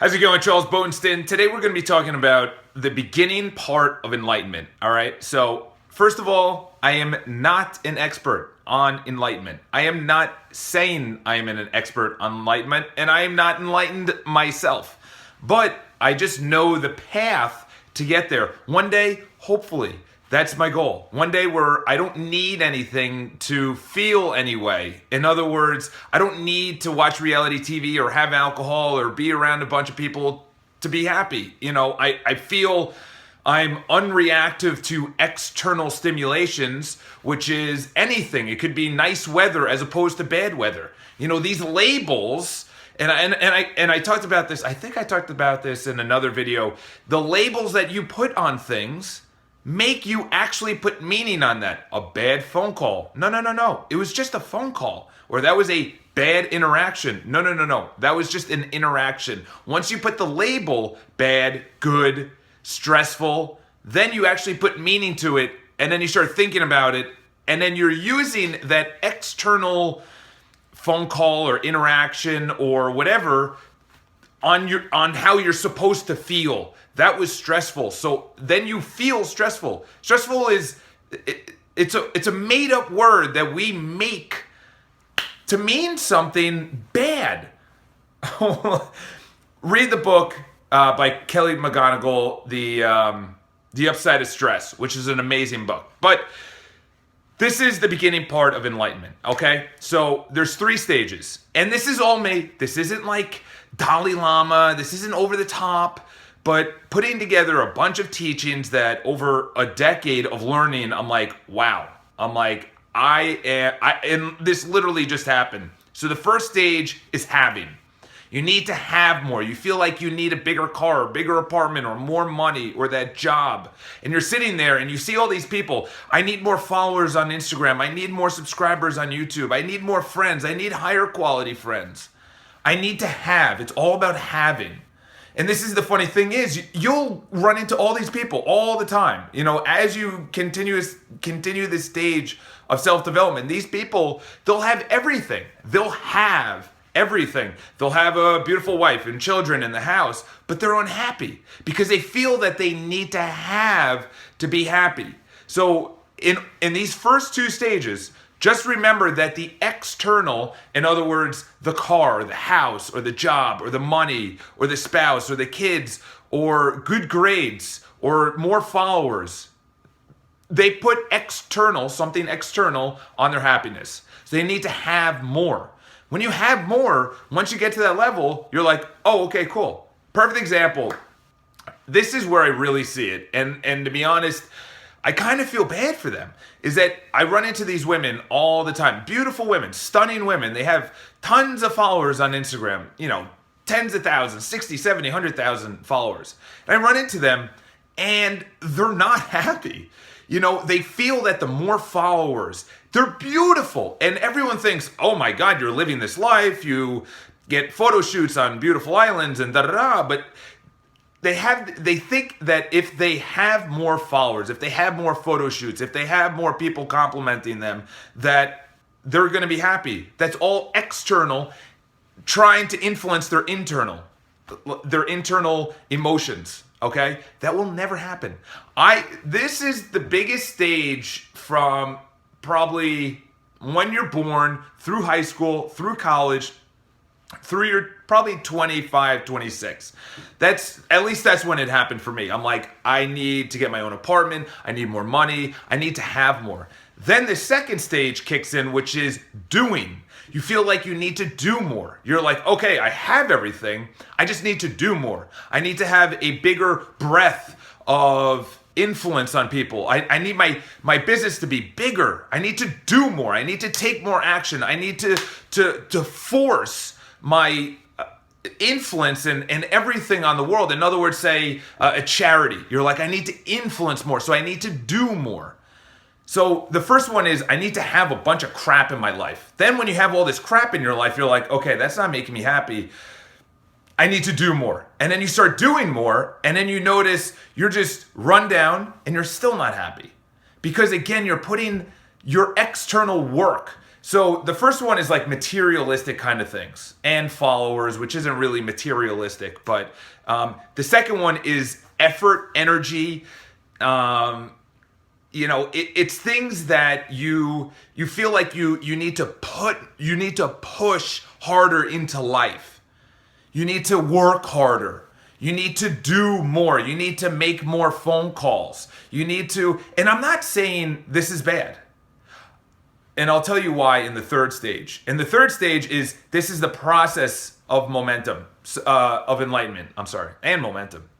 How's it going, Charles Botenston? Today we're going to be talking about the beginning part of enlightenment. All right. So, first of all, I am not an expert on enlightenment. I am not saying I am an expert on enlightenment, and I am not enlightened myself. But I just know the path to get there. One day, hopefully, that's my goal. One day where I don't need anything to feel any way. In other words, I don't need to watch reality TV or have alcohol or be around a bunch of people to be happy. I feel I'm unreactive to external stimulations, which is anything. It could be nice weather as opposed to bad weather. These labels, and I talked about this, I think I talked about this in another video. The labels that you put on things make you actually put meaning on that. A bad phone call. No. It was just a phone call. Or that was a bad interaction. No. That was just an interaction. Once you put the label bad, good, stressful, then you actually put meaning to it, and then you start thinking about it, and then you're using that external phone call or interaction or whatever on how you're supposed to feel. That was stressful. So then you feel stressful. Stressful is it's a made up word that we make to mean something bad. Read the book by Kelly McGonigal, The Upside of Stress, which is an amazing book. But this is the beginning part of enlightenment, okay? So there's 3 stages. And this is all made. This isn't like Dalai Lama. This isn't over the top. But putting together a bunch of teachings that over a decade of learning, I'm like, wow. I'm like, and this literally just happened. So the first stage is having. You need to have more. You feel like you need a bigger car, a bigger apartment, or more money, or that job. And you're sitting there and you see all these people. I need more followers on Instagram. I need more subscribers on YouTube. I need more friends. I need higher quality friends. I need to have. It's all about having. And this is the funny thing is, you'll run into all these people all the time. As you continue this stage of self-development, these people, they'll have everything. They'll have everything. They'll have a beautiful wife and children in the house, but they're unhappy because they feel that they need to have to be happy. So in these first 2 stages, just remember that the external, in other words, the car, the house, or the job, or the money, or the spouse, or the kids, or good grades, or more followers, they put something external on their happiness. So they need to have more. When you have more, once you get to that level, you're like, oh, okay, cool. Perfect example. This is where I really see it. And to be honest, I kind of feel bad for them, is that I run into these women all the time. Beautiful women, stunning women. They have tons of followers on Instagram, tens of thousands, 60, 70, 100,000 followers. And I run into them and they're not happy. They feel that the more followers, they're beautiful. And everyone thinks, oh my God, you're living this life. You get photo shoots on beautiful islands and da-da-da. But they think that if they have more followers, if they have more photo shoots, if they have more people complimenting them, that they're going to be happy. That's all external, trying to influence their internal emotions. Okay? That will never happen. This is the biggest stage from probably when you're born, through high school, through college, through your probably 25, 26. That's when it happened for me. I'm like, I need to get my own apartment. I need more money. I need to have more. Then the second stage kicks in, which is doing. You feel like you need to do more. You're like, okay, I have everything. I just need to do more. I need to have a bigger breadth of influence on people. I need my business to be bigger. I need to do more. I need to take more action. I need to force my influence and everything on the world. In other words, say a charity. You're like, I need to influence more, so I need to do more. So the first one is I need to have a bunch of crap in my life. Then when you have all this crap in your life, you're like, okay, that's not making me happy. I need to do more. And then you start doing more, and then you notice you're just run down and you're still not happy. Because again, you're putting your external work, So the first one is like materialistic kind of things and followers, which isn't really materialistic. But the second one is effort, energy. It's things that you feel like you need to push harder into life. You need to work harder. You need to do more. You need to make more phone calls. You need to, and I'm not saying this is bad. And I'll tell you why in the third stage. And the third stage is this is the process of momentum, of enlightenment. And momentum.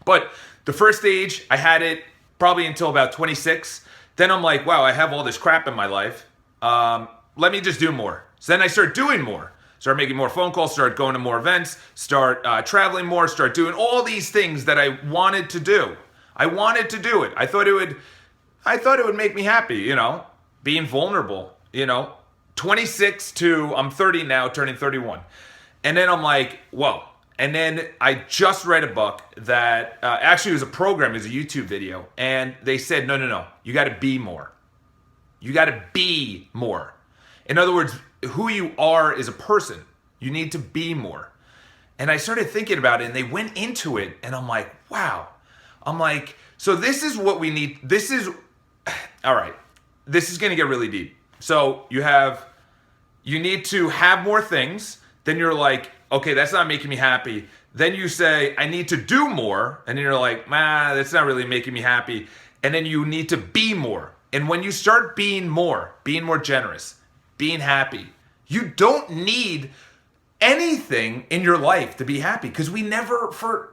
But the first stage, I had it probably until about 26. Then I'm like, wow, I have all this crap in my life. Let me just do more. So then I start doing more. Start making more phone calls, start going to more events, start traveling more, start doing all these things that I wanted to do. I wanted to do it. I thought it would make me happy, being vulnerable, 26 to I'm 30 now, turning 31. And then I'm like, whoa. And then I just read a book that actually was a program, it was a YouTube video. And they said, no, you got to be more. You got to be more. In other words, who you are as a person, you need to be more. And I started thinking about it and they went into it and I'm like, wow. I'm like, so this is what we need. All right. This is going to get really deep. So you need to have more things. Then you're like, okay, that's not making me happy. Then you say, I need to do more. And then you're like, that's not really making me happy. And then you need to be more. And when you start being more generous, being happy, you don't need anything in your life to be happy, because we never, for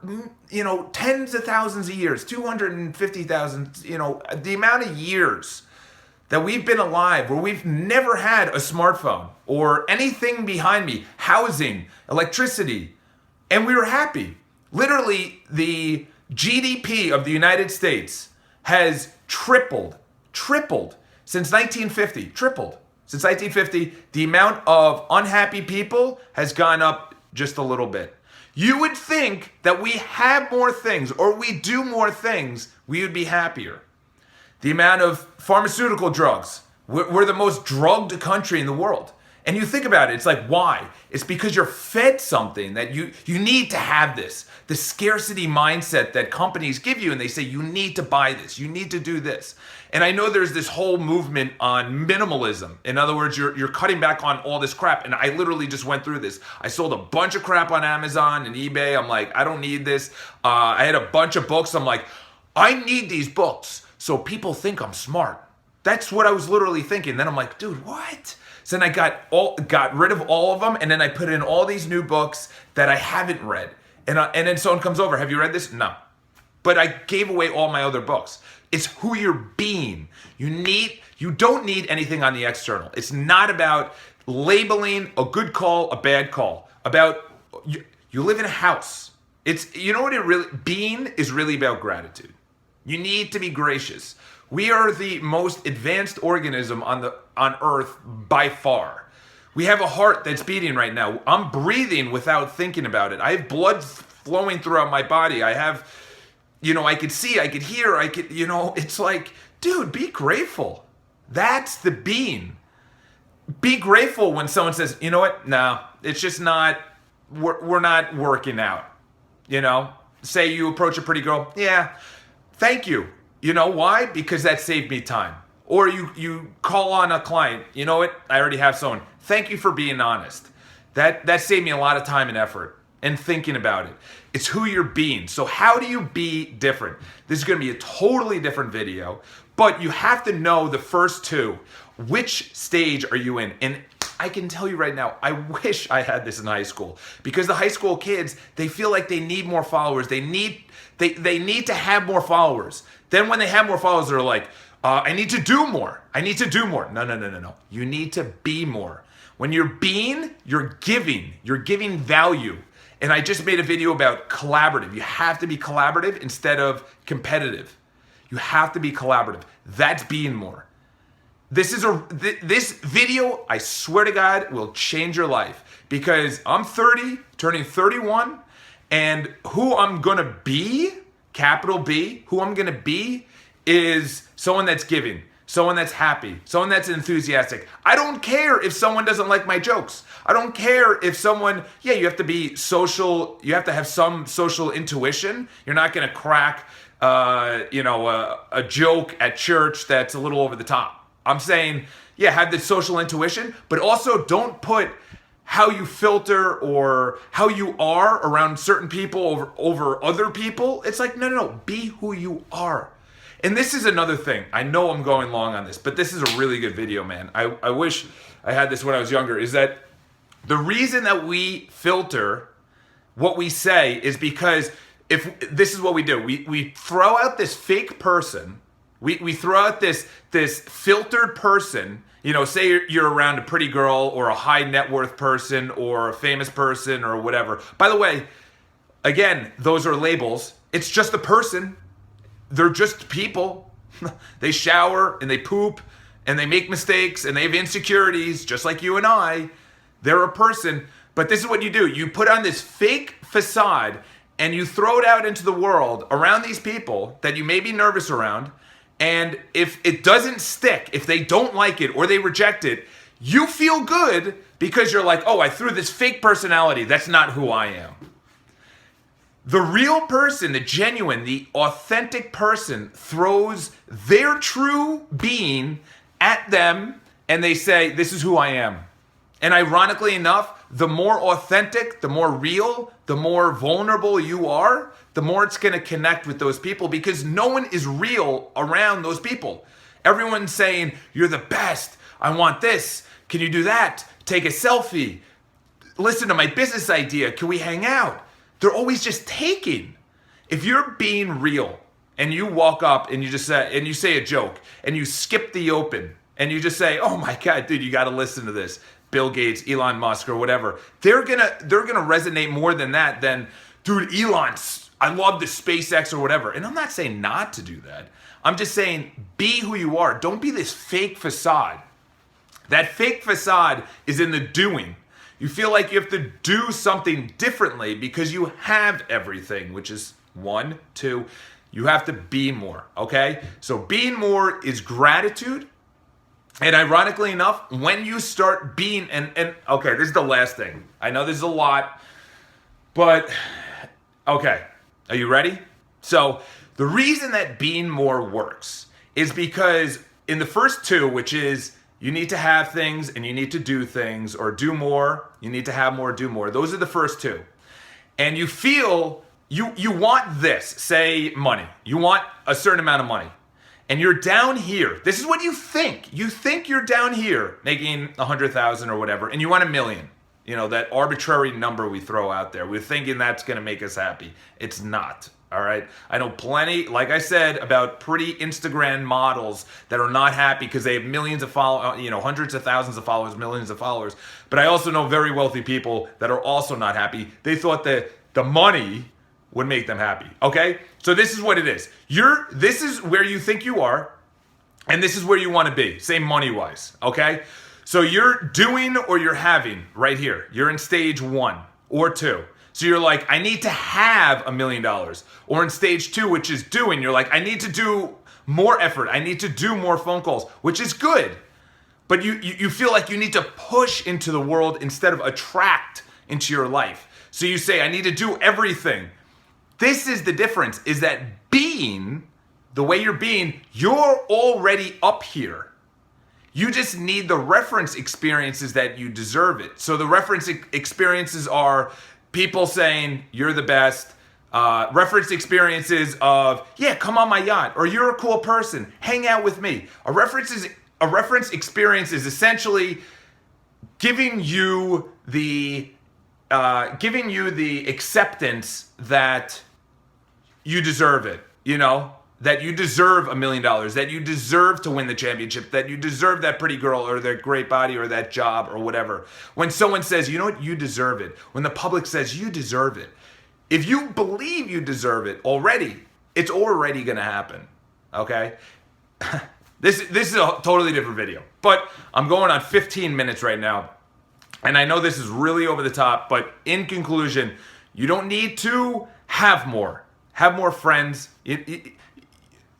tens of thousands of years, 250,000, the amount of years that we've been alive where we've never had a smartphone or anything behind me, housing, electricity, and we were happy. Literally, the GDP of the United States has tripled since 1950, tripled. Since 1950, the amount of unhappy people has gone up just a little bit. You would think that we have more things or we do more things, we would be happier. The amount of pharmaceutical drugs, we're the most drugged country in the world. And you think about it, it's like, why? It's because you're fed something that you need to have this. The scarcity mindset that companies give you, and they say, you need to buy this, you need to do this. And I know there's this whole movement on minimalism. In other words, you're cutting back on all this crap. And I literally just went through this. I sold a bunch of crap on Amazon and eBay. I'm like, I don't need this. I had a bunch of books. I'm like, I need these books so people think I'm smart. That's what I was literally thinking. Then I'm like, dude, what? So then I got rid of all of them, and then I put in all these new books that I haven't read. And then someone comes over, have you read this? No. But I gave away all my other books. It's who you're being. You don't need anything on the external. It's not about labeling a good call, a bad call. You live in a house. Being is really about gratitude. You need to be gracious. We are the most advanced organism on Earth by far. We have a heart that's beating right now. I'm breathing without thinking about it. I have blood flowing throughout my body. I have, I could see, I could hear, it's like, dude, be grateful. That's the being. Be grateful when someone says, you know what? No, it's just not, we're not working out. Say you approach a pretty girl. Yeah, thank you. You know why? Because that saved me time. Or you call on a client. You know what? I already have someone. Thank you for being honest. That saved me a lot of time and effort and thinking about it. It's who you're being. So how do you be different? This is going to be a totally different video, but you have to know the first two. Which stage are you in? And I can tell you right now, I wish I had this in high school, because the high school kids, they feel like they need more followers. They need to have more followers. Then when they have more followers, they're like, I need to do more. I need to do more. No. You need to be more. When you're being, you're giving. You're giving value. And I just made a video about collaborative. You have to be collaborative instead of competitive. You have to be collaborative. That's being more. This video, I swear to God, will change your life, because I'm 30, turning 31, and who I'm going to be, capital B, who I'm going to be is someone that's giving, someone that's happy, someone that's enthusiastic. I don't care if someone doesn't like my jokes. I don't care if someone, yeah, you have to be social, you have to have some social intuition. You're not going to crack, a joke at church that's a little over the top. I'm saying, yeah, have the social intuition, but also don't put how you filter or how you are around certain people over other people. It's like, no, be who you are. And this is another thing. I know I'm going long on this, but this is a really good video, man. I wish I had this when I was younger, is that the reason that we filter what we say is because if this is what we do. We throw out this fake person. We throw out this filtered person. Say you're around a pretty girl or a high net worth person or a famous person or whatever. By the way, again, those are labels. It's just a person. They're just people. They shower and they poop and they make mistakes and they have insecurities just like you and I. They're a person. But this is what you do. You put on this fake facade and you throw it out into the world around these people that you may be nervous around. And if it doesn't stick, if they don't like it or they reject it, you feel good because you're like, oh, I threw this fake personality. That's not who I am. The real person, the genuine, the authentic person throws their true being at them and they say, this is who I am. And ironically enough, the more authentic, the more real, the more vulnerable you are, the more it's going to connect with those people because no one is real around those people. Everyone's saying, you're the best. I want this. Can you do that? Take a selfie. Listen to my business idea. Can we hang out? They're always just taking. If you're being real and you walk up and you say a joke and you skip the open and you just say, oh my God, dude, you got to listen to this. Bill Gates, Elon Musk, or whatever. They're gonna resonate more than that than, dude, Elon, I love the SpaceX or whatever. And I'm not saying not to do that. I'm just saying be who you are. Don't be this fake facade. That fake facade is in the doing. You feel like you have to do something differently because you have everything, which is 1, 2, you have to be more, okay? So being more is gratitude. And ironically enough, when you start being, and okay, this is the last thing. I know this is a lot, but okay, are you ready? So the reason that being more works is because in the first two, which is you need to have things and you need to do things, or do more, you need to have more, do more. Those are the first two. And you feel, you want this, say money. You want a certain amount of money. And you're down here. This is what you think. You think you're down here making 100,000 or whatever, and you want 1 million. That arbitrary number we throw out there. We're thinking that's going to make us happy. It's not. All right. I know plenty, like I said, about pretty Instagram models that are not happy because they have millions of followers, hundreds of thousands of followers, millions of followers. But I also know very wealthy people that are also not happy. They thought that the money would make them happy. Okay? So this is what it is. This is where you think you are, and this is where you want to be. Say money-wise. Okay? So you're doing or you're having right here. You're in stage 1 or 2. So you're like, I need to have $1 million. Or in stage 2, which is doing, you're like, I need to do more effort. I need to do more phone calls, which is good. But you feel like you need to push into the world instead of attract into your life. So you say, I need to do everything. This is the difference, is that being, the way you're being, you're already up here. You just need the reference experiences that you deserve it. So the reference experiences are people saying, you're the best. Reference experiences of, yeah, come on my yacht. Or you're a cool person. Hang out with me. A reference experience is essentially giving you the acceptance that you deserve it, that you deserve $1 million, that you deserve to win the championship, that you deserve that pretty girl or that great body or that job or whatever. When someone says, you know what, you deserve it. When the public says you deserve it. If you believe you deserve it already, it's already going to happen. Okay? This is a totally different video. But I'm going on 15 minutes right now. And I know this is really over the top, but in conclusion, you don't need to have more. Have more friends.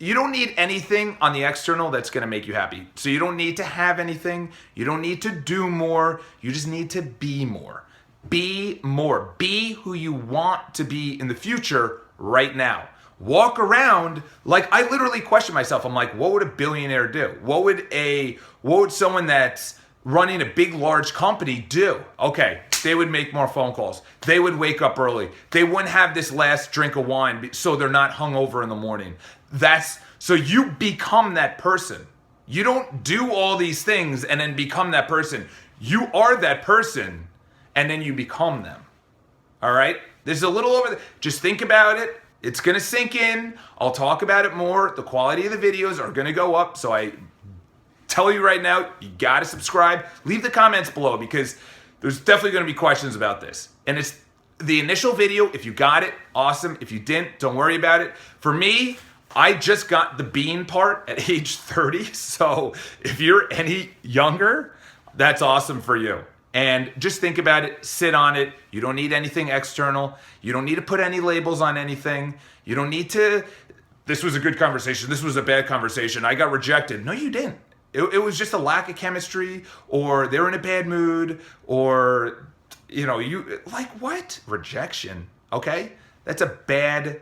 you don't need anything on the external that's going to make you happy. So you don't need to have anything. You don't need to do more. You just need to be more. Be more. Be who you want to be in the future right now. Walk around like I literally question myself. I'm like, what would a billionaire do? What would someone that's running a big, large company do? Okay, they would make more phone calls. They would wake up early. They wouldn't have this last drink of wine so they're not hungover in the morning. So you become that person. You don't do all these things and then become that person. You are that person and then you become them. All right? There's a little just think about it. It's going to sink in. I'll talk about it more. The quality of the videos are going to go up. So I tell you right now, you got to subscribe. Leave the comments below because there's definitely going to be questions about this. And it's the initial video. If you got it, awesome. If you didn't, don't worry about it. For me, I just got the bean part at age 30. So if you're any younger, that's awesome for you. And just think about it, sit on it. You don't need anything external. You don't need to put any labels on anything. You don't need to, this was a good conversation. This was a bad conversation. I got rejected. No, you didn't. It was just a lack of chemistry, or they're in a bad mood, or, you, like what? Rejection, okay? That's a bad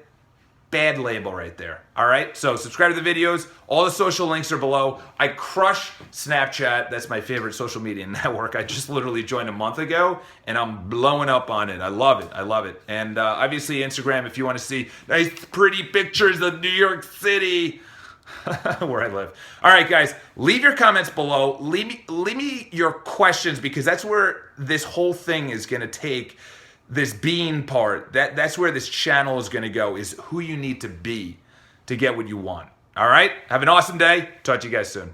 label right there. All right, so subscribe to the videos. All the social links are below. I crush Snapchat. That's my favorite social media network. I just literally joined a month ago and I'm blowing up on it. I love it. And obviously Instagram, if you want to see nice pretty pictures of New York City where I live. All right, guys, leave your comments below. Leave me your questions because that's where this whole thing is going to take. This being part, that's where this channel is going to go, is who you need to be to get what you want. All right? Have an awesome day. Talk to you guys soon.